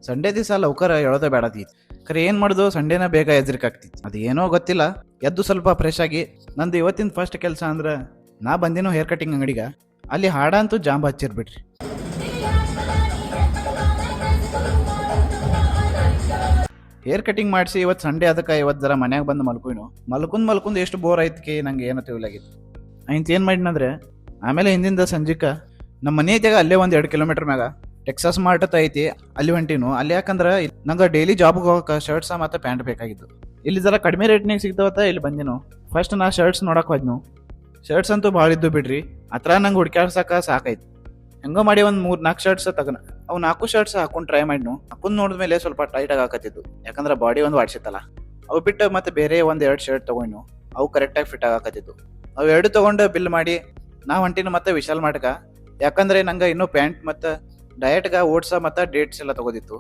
Sunday ದಿವಸ ಲೌಕರ ಹೇಳೋದೇ ಬೇಡತಿತ್ತು. ಖರೆ ಏನು ಮಾಡೋದು, ಸಂಡೇನ ಬೇಗ ಎದ್ರಿಕಾಗ್ತಿತ್ತು. ಅದು ಏನೋ ಗೊತ್ತಿಲ್ಲ, ಎದ್ದು ಸ್ವಲ್ಪ ಫ್ರೆಶ್ ಆಗಿ ನಂದು ಇವತ್ತಿನ ಫಸ್ಟ್ ಕೆಲಸ ಅಂದ್ರೆ ನಾ ಬಂದಿನೋ ಹೇರ್ ಕಟಿಂಗ್ ಅಂಗಡಿಗೆ. ಅಲ್ಲಿ ಹಾಡ ಅಂತೂ ಜಾಂಬ ಹಚ್ಚಿರ್ಬಿಟ್ರಿ. ಹೇರ್ ಕಟಿಂಗ್ ಮಾಡಿಸಿ ಇವತ್ತು ಸಂಡೇ ಅದಕ್ಕೆ ಇವತ್ತು ಜರ ಮನ್ಯಾಗ ಬಂದು ಮಲ್ಕೊಂಡ್ ಎಷ್ಟು ಬೋರ್ ಐತ್ಕಿ ನಂಗೆ ಏನೋ ತಿಳಿಲಾಗಿತ್ತು. ಆಯ್ತು ಏನು ಮಾಡಿನಂದ್ರೆ ಆಮೇಲೆ ಹಿಂದಿಂದ ಸಂಜಿಕ ನಮ್ಮ ಮನೆ ಐತಿಯಾಗ ಅಲ್ಲೇ ಒಂದು 2 ಕಿಲೋಮೀಟರ್ ಮ್ಯಾಗ ಟೆಕ್ಸಾಸ್ ಮಾರ್ಟ್ ಐತಿ, ಅಲ್ಲಿ ಹೊಂಟಿನು. ಅಲ್ಲಿ ಯಾಕಂದ್ರೆ ನಂಗೆ ಡೈಲಿ ಜಾಬ್ಗೆ ಹೋಗಕ್ಕೆ ಶರ್ಟ್ಸ ಮತ್ತು ಪ್ಯಾಂಟ್ ಬೇಕಾಗಿದ್ದು. ಇಲ್ಲಿ ಜರ ಕಡಿಮೆ ರೇಟ್ನಾಗ ಸಿಗ್ತಾವತ್ತ ಇಲ್ಲಿ ಬಂದಿನು. ಫಸ್ಟ್ ನಾ ಶರ್ಟ್ಸ್ ನೋಡಕ್ಕೆ ಹೋದ್ನು. ಶರ್ಟ್ಸ್ ಅಂತೂ ಭಾಳ ಇದ್ದು ಬಿಡ್ರಿ, ಹತ್ರ ನಂಗೆ ಹುಡ್ಕ್ಯಾಡ್ಸಕ್ಕೆ ಸಾಕಾಯ್ತು. ಹೆಂಗೋ ಮಾಡಿ ಒಂದು 3-4 ಶರ್ಟ್ಸ್ ತಗನ. ಅವು 4 ಶರ್ಟ್ಸ್ ಹಾಕೊಂಡು ಟ್ರೈ ಮಾಡಿನು. ಹಾಕೊಂಡು ನೋಡಿದ್ಮೇಲೆ ಸ್ವಲ್ಪ ಟೈಟ್ ಆಗಾಕತ್ತಿದ್ದು, ಯಾಕಂದ್ರೆ ಬಾಡಿ ಒಂದು ವಾಡ್ಸಿತ್ತಲ್ಲ. ಅವು ಬಿಟ್ಟು ಮತ್ತೆ ಬೇರೆ 1-2 ಶರ್ಟ್ ತೊಗೊಂಡು ಅವು ಕರೆಕ್ಟಾಗಿ ಫಿಟ್ ಆಗಾಕತ್ತಿದ್ದು. ಅವು 2 ತೊಗೊಂಡು ಬಿಲ್ ಮಾಡಿ ನಾ ಹೊಂಟಿನ ಮತ್ತೆ ವಿಶಾಲ್ ಮಾರ್ಟ್ಗ. ಯಾಕಂದ್ರೆ ನಂಗೆ ಇನ್ನೂ ಪ್ಯಾಂಟ್ ಮತ್ತು ಡಯಟ್ಗೆ ಓಟ್ಸ ಮತ್ತು ಡೇಟ್ಸ್ ಎಲ್ಲ ತೊಗೋದಿತ್ತು.